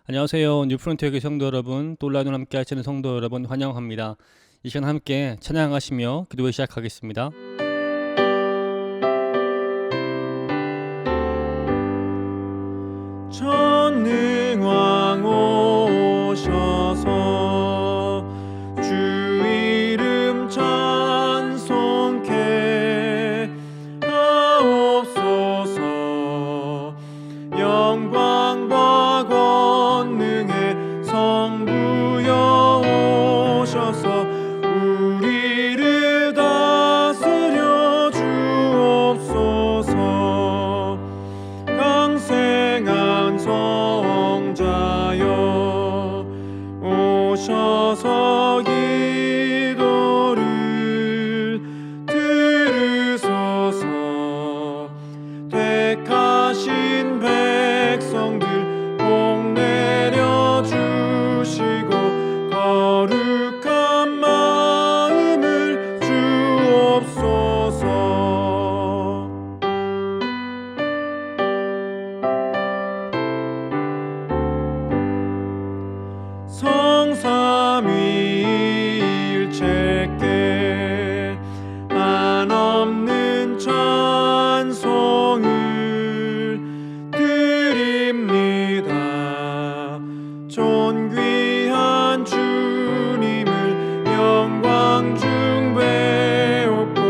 안녕하세요. 뉴프론트의 성도 여러분, 또 온라인으로 함께 하시는 성도 여러분 환영합니다. 이 시간 함께 찬양하시며 기도를 시작하겠습니다. 전능왕 오셔서 주 이름 찬송케 하옵소서. 영광과 권능의 성부여 오셔서 우리를 다스려 주옵소서. 강생한 성자여 오셔서 기도를 들으소서. 택하신 백성들 복 내려 주시고 거룩한 마음을 주옵소서. 성삼위일체께 한없는 찬송을 드립니다. 존귀한 주님을 영광 중배옵고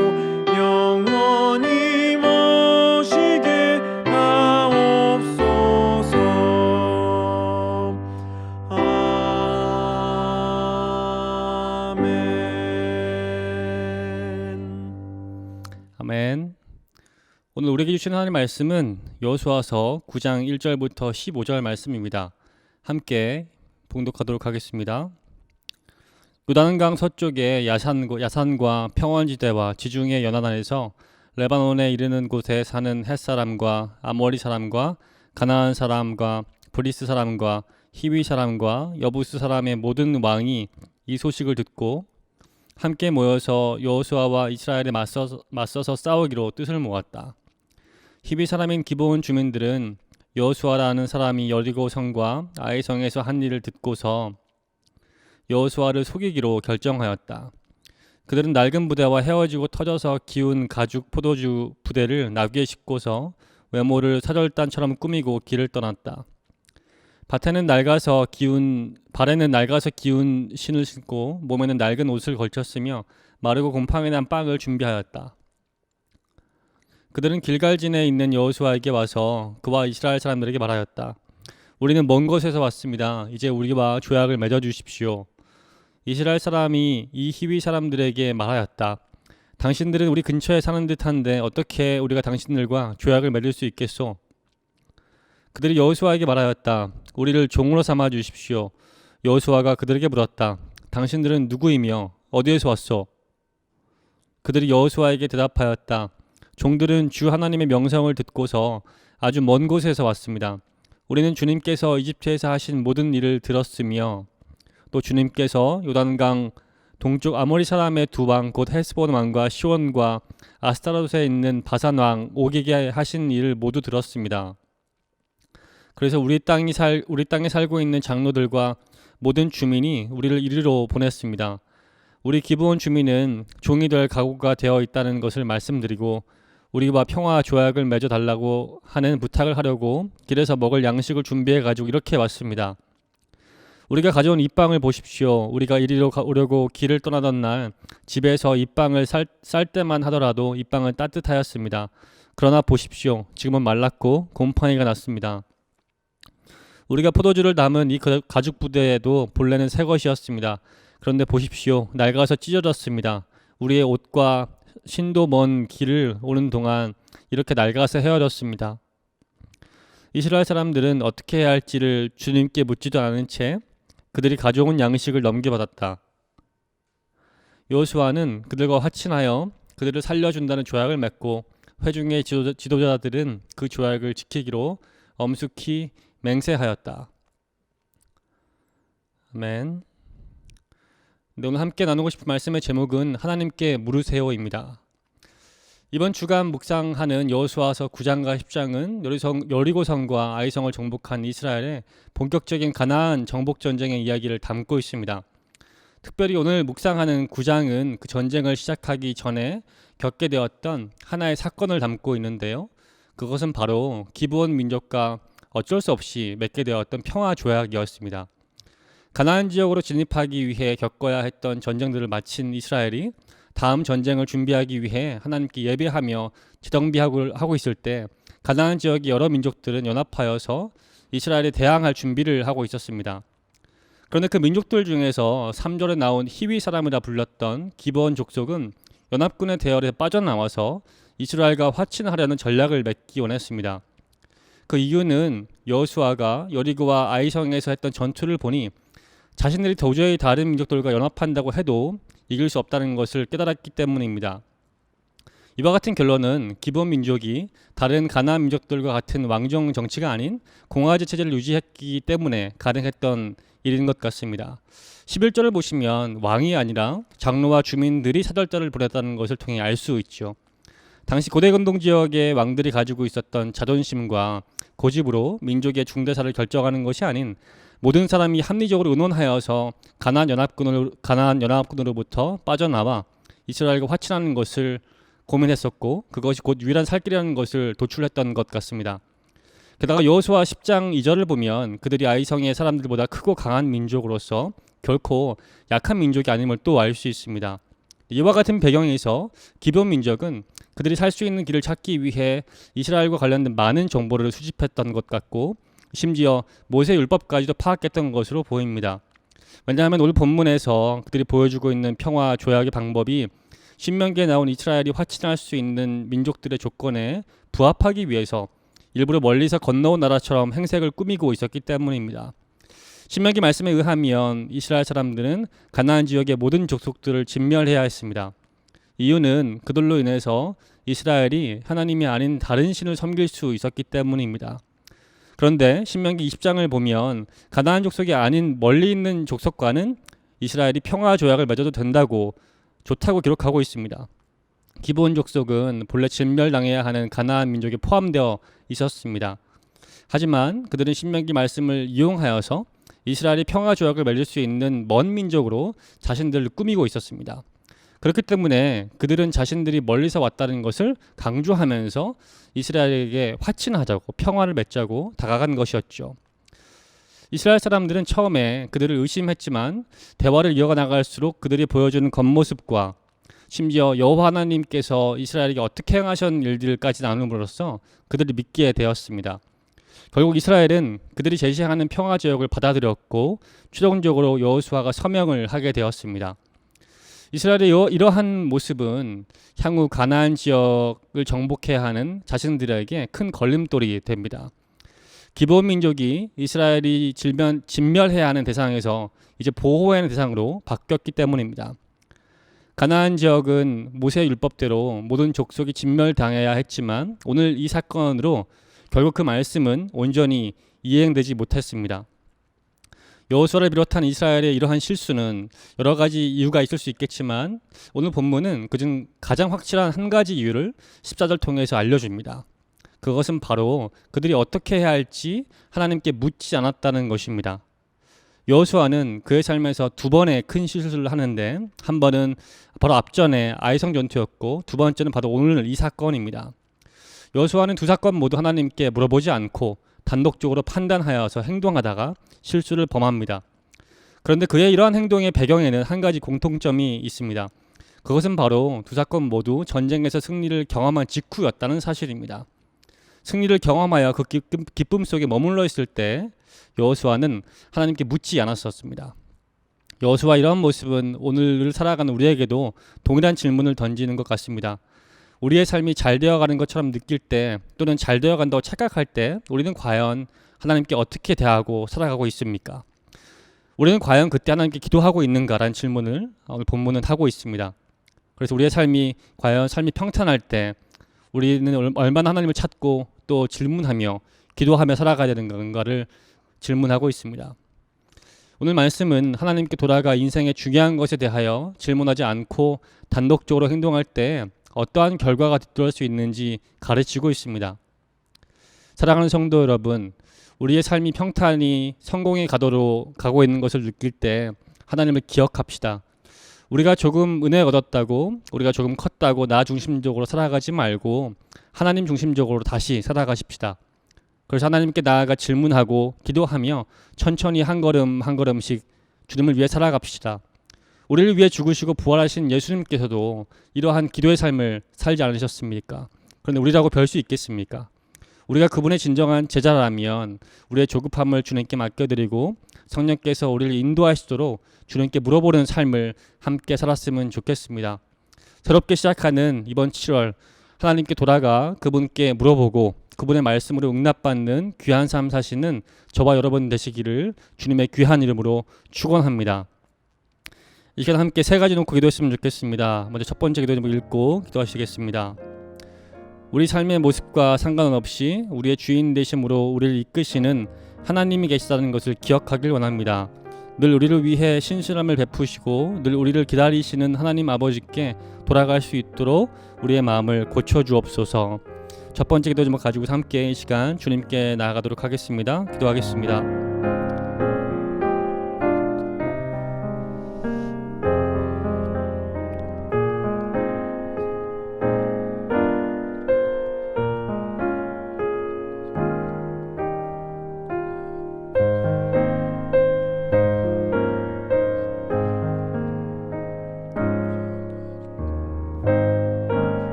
영원히 모시게 하옵소서. 아멘. 오늘 우리에게 주신 하나님의 말씀은 여호수아서 9장 1절부터 15절 말씀입니다. 함께 봉독하도록 하겠습니다. 요단강 서쪽의 야산과 평원지대와 지중해 연안에서 레바논에 이르는 곳에 사는 헷사람과 아모리 사람과 가나안 사람과 브리스 사람과 히위 사람과 여부스 사람의 모든 왕이 이 소식을 듣고 함께 모여서 여호수아와 이스라엘에 맞서서 싸우기로 뜻을 모았다. 히비 사람인 기브온 주민들은 여호수아라는 사람이 여리고 성과 아이 성에서 한 일을 듣고서 여호수아를 속이기로 결정하였다. 그들은 낡은 부대와 헤어지고 터져서 기운 가죽 포도주 부대를 나귀에 싣고서 외모를 사절단처럼 꾸미고 길을 떠났다. 발에는 낡아서 기운 신을 신고 몸에는 낡은 옷을 걸쳤으며 마르고 곰팡이 난 빵을 준비하였다. 그들은 길갈진에 있는 여호수아에게 와서 그와 이스라엘 사람들에게 말하였다. 우리는 먼 곳에서 왔습니다. 이제 우리와 조약을 맺어 주십시오. 이스라엘 사람이 이 히위 사람들에게 말하였다. 당신들은 우리 근처에 사는 듯한데 어떻게 우리가 당신들과 조약을 맺을 수 있겠소? 그들이 여호수아에게 말하였다. 우리를 종으로 삼아 주십시오. 여호수아가 그들에게 물었다. 당신들은 누구이며 어디에서 왔소? 그들이 여호수아에게 대답하였다. 종들은 주 하나님의 명성을 듣고서 아주 먼 곳에서 왔습니다. 우리는 주님께서 이집트에서 하신 모든 일을 들었으며 또 주님께서 요단강 동쪽 아모리 사람의 두 왕 곧 헬스본 왕과 시온과 아스타로스에 있는 바산 왕 옥에게 하신 일을 모두 들었습니다. 그래서 우리 땅에 살고 있는 장로들과 모든 주민이 우리를 이리로 보냈습니다. 우리 기브온 주민은 종이 될 각오가 되어 있다는 것을 말씀드리고 우리와 평화 조약을 맺어 달라고 하는 부탁을 하려고 길에서 먹을 양식을 준비해 가지고 이렇게 왔습니다. 우리가 가져온 이 빵을 보십시오. 우리가 이리로 오려고 길을 떠나던 날 집에서 이 빵을 쌀 때만 하더라도 이 빵은 따뜻하였습니다. 그러나 보십시오. 지금은 말랐고 곰팡이가 났습니다. 우리가 포도주를 담은 이 가죽 부대에도 본래는 새 것이었습니다. 그런데 보십시오. 낡아서 찢어졌습니다. 우리의 옷과 신도 먼 길을 오는 동안 이렇게 낡아서 헤어졌습니다. 이스라엘 사람들은 어떻게 해야 할지를 주님께 묻지도 않은 채 그들이 가져온 양식을 넘겨받았다. 여호수아는 그들과 화친하여 그들을 살려준다는 조약을 맺고 회중의 지도자들은 그 조약을 지키기로 엄숙히 맹세하였다. 아멘. 오늘 함께 나누고 싶은 말씀의 제목은 하나님께 물으세요입니다. 이번 주간 묵상하는 여호수아서 9장과 10장은 여리고성과 아이성을 정복한 이스라엘의 본격적인 가나안 정복 전쟁의 이야기를 담고 있습니다. 특별히 오늘 묵상하는 9장은 그 전쟁을 시작하기 전에 겪게 되었던 하나의 사건을 담고 있는데요. 그것은 바로 기브온 민족과 어쩔 수 없이 맺게 되었던 평화 조약이었습니다. 가나안 지역으로 진입하기 위해 겪어야 했던 전쟁들을 마친 이스라엘이 다음 전쟁을 준비하기 위해 하나님께 예배하며 재정비하고 있을 때 가나안 지역의 여러 민족들은 연합하여서 이스라엘에 대항할 준비를 하고 있었습니다. 그런데 그 민족들 중에서 3절에 나온 히위 사람이라 불렸던 기브온 족속은 연합군의 대열에 빠져나와서 이스라엘과 화친하려는 전략을 맺기 원했습니다. 그 이유는 여호수아가 여리고와 아이성에서 했던 전투를 보니 자신들이 도저히 다른 민족들과 연합한다고 해도 이길 수 없다는 것을 깨달았기 때문입니다. 이와 같은 결론은 기브온 민족이 다른 가나안 민족들과 같은 왕정 정치가 아닌 공화제 체제를 유지했기 때문에 가능했던 일인 것 같습니다. 11절을 보시면 왕이 아니라 장로와 주민들이 사절단을 보냈다는 것을 통해 알 수 있죠. 당시 고대 근동 지역의 왕들이 가지고 있었던 자존심과 고집으로 민족의 중대사를 결정하는 것이 아닌 모든 사람이 합리적으로 의논하여서 가나안 연합군으로부터 빠져나와 이스라엘과 화친하는 것을 고민했었고 그것이 곧 유일한 살 길이라는 것을 도출했던 것 같습니다. 게다가 여호수아 10장 2절을 보면 그들이 아이성의 사람들보다 크고 강한 민족으로서 결코 약한 민족이 아님을 또 알 수 있습니다. 이와 같은 배경에서 기브온 민족은 그들이 살 수 있는 길을 찾기 위해 이스라엘과 관련된 많은 정보를 수집했던 것 같고 심지어 모세 율법까지도 파악했던 것으로 보입니다. 왜냐하면 오늘 본문에서 그들이 보여주고 있는 평화 조약의 방법이 신명기에 나온 이스라엘이 화친할 수 있는 민족들의 조건에 부합하기 위해서 일부러 멀리서 건너온 나라처럼 행색을 꾸미고 있었기 때문입니다. 신명기 말씀에 의하면 이스라엘 사람들은 가나안 지역의 모든 족속들을 진멸해야 했습니다. 이유는 그들로 인해서 이스라엘이 하나님이 아닌 다른 신을 섬길 수 있었기 때문입니다. 그런데 신명기 20장을 보면 가나안 족속이 아닌 멀리 있는 족속과는 이스라엘이 평화 조약을 맺어도 된다고 좋다고 기록하고 있습니다. 기브온 족속은 본래 진멸당해야 하는 가나안 민족에 포함되어 있었습니다. 하지만 그들은 신명기 말씀을 이용하여서 이스라엘이 평화 조약을 맺을 수 있는 먼 민족으로 자신들을 꾸미고 있었습니다. 그렇기 때문에 그들은 자신들이 멀리서 왔다는 것을 강조하면서 이스라엘에게 화친하자고 평화를 맺자고 다가간 것이었죠. 이스라엘 사람들은 처음에 그들을 의심했지만 대화를 이어가 나갈수록 그들이 보여주는 겉모습과 심지어 여호와 하나님께서 이스라엘에게 어떻게 행하신 일들까지 나눔으로써 그들이 믿게 되었습니다. 결국 이스라엘은 그들이 제시하는 평화 조약을 받아들였고 최종적으로 여호수아가 서명을 하게 되었습니다. 이스라엘의 이러한 모습은 향후 가나안 지역을 정복해야 하는 자신들에게 큰 걸림돌이 됩니다. 기브온 민족이 이스라엘이 진멸해야 하는 대상에서 이제 보호해야 하는 대상으로 바뀌었기 때문입니다. 가나안 지역은 모세 율법대로 모든 족속이 진멸당해야 했지만 오늘 이 사건으로 결국 그 말씀은 온전히 이행되지 못했습니다. 여호수아를 비롯한 이스라엘의 이러한 실수는 여러 가지 이유가 있을 수 있겠지만 오늘 본문은 그중 가장 확실한 한 가지 이유를 14절 통해서 알려줍니다. 그것은 바로 그들이 어떻게 해야 할지 하나님께 묻지 않았다는 것입니다. 여호수아는 그의 삶에서 두 번의 큰 실수를 하는데 한 번은 바로 앞전에 아이성 전투였고 두 번째는 바로 오늘 이 사건입니다. 여호수아는 두 사건 모두 하나님께 물어보지 않고 단독적으로 판단하여서 행동하다가 실수를 범합니다. 그런데 그의 이러한 행동의 배경에는 한 가지 공통점이 있습니다. 그것은 바로 두 사건 모두 전쟁에서 승리를 경험한 직후였다는 사실입니다. 승리를 경험하여 그 기쁨 속에 머물러 있을 때 여호수아는 하나님께 묻지 않았었습니다. 여호수아 이러한 모습은 오늘을 살아가는 우리에게도 동일한 질문을 던지는 것 같습니다. 우리의 삶이 잘 되어가는 것처럼 느낄 때 또는 잘 되어간다고 착각할 때 우리는 과연 하나님께 어떻게 대하고 살아가고 있습니까? 우리는 과연 그때 하나님께 기도하고 있는가라는 질문을 오늘 본문은 하고 있습니다. 그래서 우리의 삶이 과연 삶이 평탄할 때 우리는 얼마나 하나님을 찾고 또 질문하며 기도하며 살아가야 되는 건가를 질문하고 있습니다. 오늘 말씀은 하나님께 돌아가 인생의 중요한 것에 대하여 질문하지 않고 단독적으로 행동할 때 어떠한 결과가 뒤따를 수 있는지 가르치고 있습니다. 사랑하는 성도 여러분, 우리의 삶이 평탄히 성공의 가도로 가고 있는 것을 느낄 때 하나님을 기억합시다. 우리가 조금 은혜 얻었다고, 우리가 조금 컸다고 나 중심적으로 살아가지 말고 하나님 중심적으로 다시 살아가십시다. 그래서 하나님께 나아가 질문하고 기도하며 천천히 한 걸음 한 걸음씩 주님을 위해 살아갑시다. 우리를 위해 죽으시고 부활하신 예수님께서도 이러한 기도의 삶을 살지 않으셨습니까? 그런데 우리라고 별 수 있겠습니까? 우리가 그분의 진정한 제자라면 우리의 조급함을 주님께 맡겨드리고 성령께서 우리를 인도하시도록 주님께 물어보는 삶을 함께 살았으면 좋겠습니다. 새롭게 시작하는 이번 7월 하나님께 돌아가 그분께 물어보고 그분의 말씀으로 응답받는 귀한 삶 사시는 저와 여러분 되시기를 주님의 귀한 이름으로 축원합니다. 이 시간 함께 세 가지 놓고 기도했으면 좋겠습니다. 먼저 첫 번째 기도 제목 읽고 기도하시겠습니다. 우리 삶의 모습과 상관없이 우리의 주인 되심으로 우리를 이끄시는 하나님이 계시다는 것을 기억하길 원합니다. 늘 우리를 위해 신실함을 베푸시고 늘 우리를 기다리시는 하나님 아버지께 돌아갈 수 있도록 우리의 마음을 고쳐주옵소서. 첫 번째 기도 제목 가지고 함께 이 시간 주님께 나아가도록 하겠습니다. 기도하겠습니다.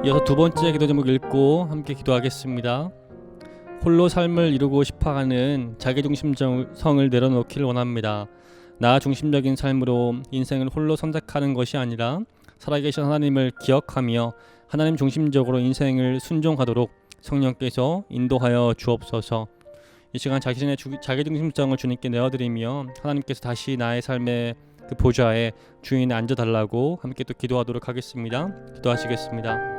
이어서 두 번째 기도 제목 읽고 함께 기도하겠습니다. 홀로 삶을 이루고 싶어하는 자기중심성을 내려놓기를 원합니다. 나 중심적인 삶으로 인생을 홀로 선택하는 것이 아니라 살아계신 하나님을 기억하며 하나님 중심적으로 인생을 순종하도록 성령께서 인도하여 주옵소서. 이 시간 자신의 자기중심성을 주님께 내어드리며 하나님께서 다시 나의 삶의 그 보좌에 주인에 앉아달라고 함께 또 기도하도록 하겠습니다. 기도하시겠습니다.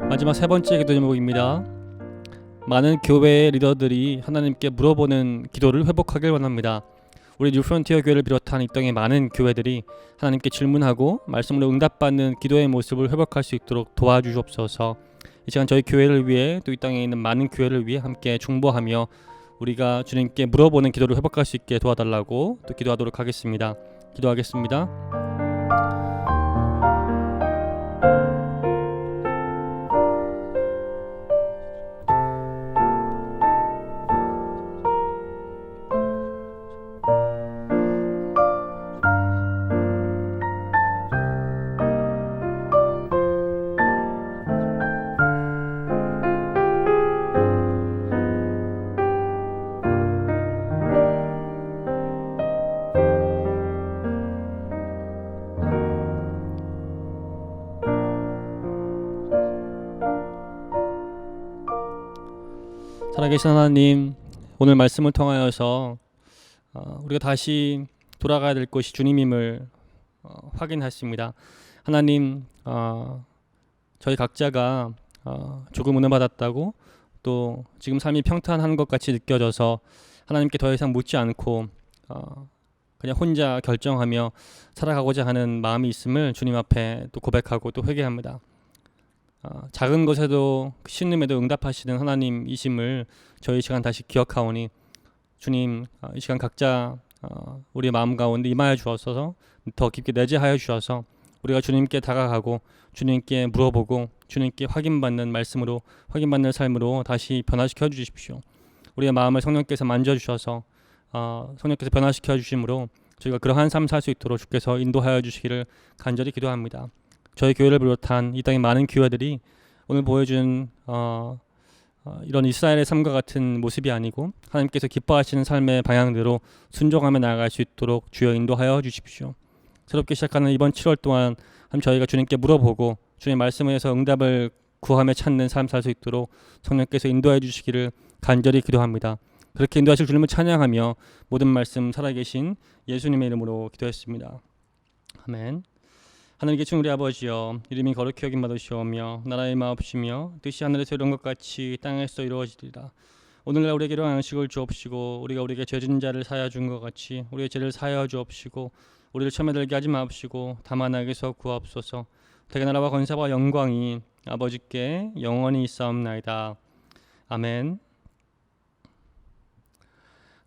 마지막 세 번째 기도 제목입니다. 많은 교회의 리더들이 하나님께 물어보는 기도를 회복하길 원합니다. 우리 뉴프론티어 교회를 비롯한 이 땅의 많은 교회들이 하나님께 질문하고 말씀으로 응답받는 기도의 모습을 회복할 수 있도록 도와주시옵소서. 이 시간 저희 교회를 위해 또 이 땅에 있는 많은 교회를 위해 함께 중보하며 우리가 주님께 물어보는 기도를 회복할 수 있게 도와달라고 또 기도하도록 하겠습니다. 기도하겠습니다. 살아계신 하나님, 오늘 말씀을 통하여서 우리가 다시 돌아가야 될 것이 주님임을 확인했습니다. 하나님, 저희 각자가 조금 은혜 받았다고 또 지금 삶이 평탄한 것 같이 느껴져서 하나님께 더 이상 묻지 않고 그냥 혼자 결정하며 살아가고자 하는 마음이 있음을 주님 앞에 또 고백하고 또 회개합니다. 작은 것에도 신음에도 응답하시는 하나님이심을 저희 시간 다시 기억하오니 주님, 이 시간 각자 우리 마음 가운데 임하여 주옵소서. 더 깊게 내재하여 주셔서 우리가 주님께 다가가고 주님께 물어보고 주님께 확인받는 말씀으로 확인받는 삶으로 다시 변화시켜 주십시오. 우리의 마음을 성령께서 만져주셔서 성령께서 변화시켜 주심으로 저희가 그러한 삶 살 수 있도록 주께서 인도하여 주시기를 간절히 기도합니다. 저희 교회를 비롯한 이 땅의 많은 교회들이 오늘 보여준 이런 이스라엘의 삶과 같은 모습이 아니고 하나님께서 기뻐하시는 삶의 방향대로 순종하며 나아갈 수 있도록 주여 인도하여 주십시오. 새롭게 시작하는 이번 7월 동안 저희가 주님께 물어보고 주님의 말씀에서 응답을 구하며 찾는 삶 살 수 있도록 성령께서 인도해 주시기를 간절히 기도합니다. 그렇게 인도하실 주님을 찬양하며 모든 말씀 살아계신 예수님의 이름으로 기도했습니다. 아멘. 하늘 계신 우리 아버지여, 이름이 거룩히 여김 받으시오며 나라의 마옵시며 뜻이 하늘에서 이룬 것 같이 땅에서 이루어지리라. 오늘날 우리에게 일용할 양식을 주옵시고 우리가 우리에게 죄진 자를 사하여 준 것 같이 우리의 죄를 사하여 주옵시고 우리를 시험에 들게 하지 마옵시고 다만 악에서 구하옵소서. 대개 나라와 권세와 영광이 아버지께 영원히 있사옵나이다. 아멘.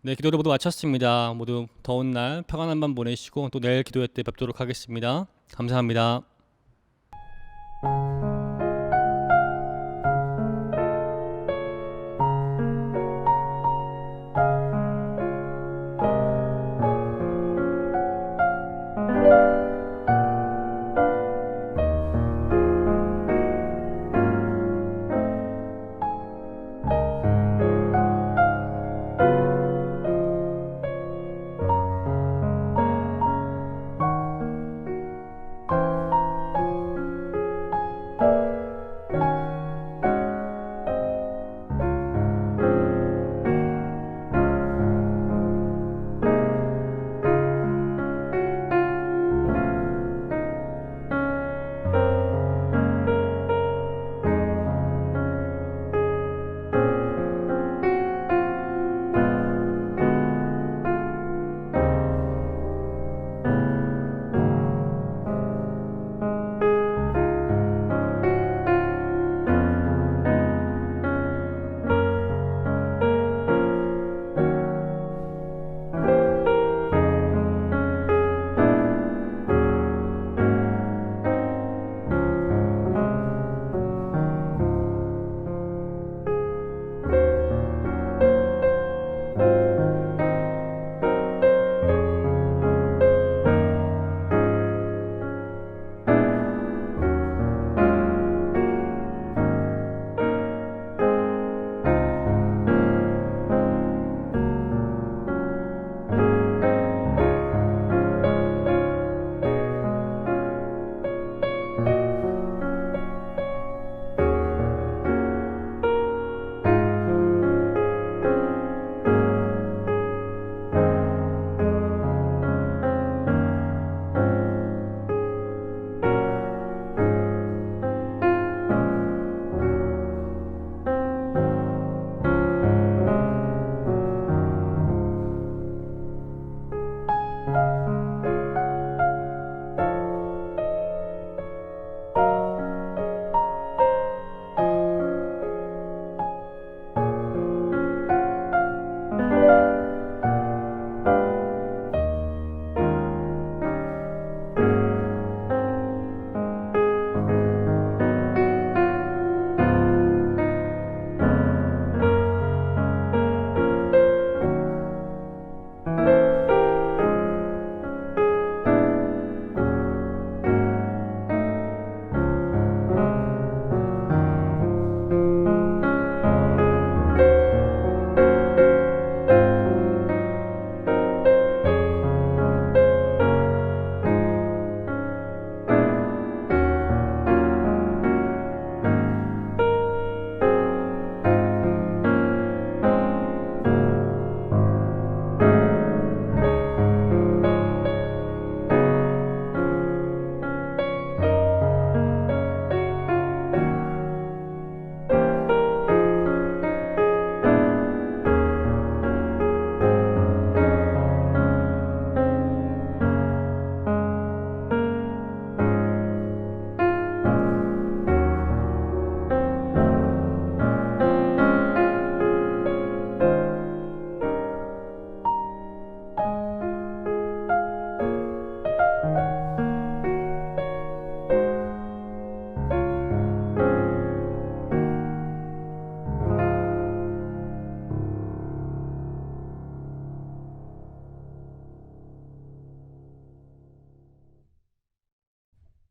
네, 기도를 모두 마쳤습니다. 모두 더운 날 평안한 밤 보내시고 또 내일 기도회 때 뵙도록 하겠습니다. 감사합니다.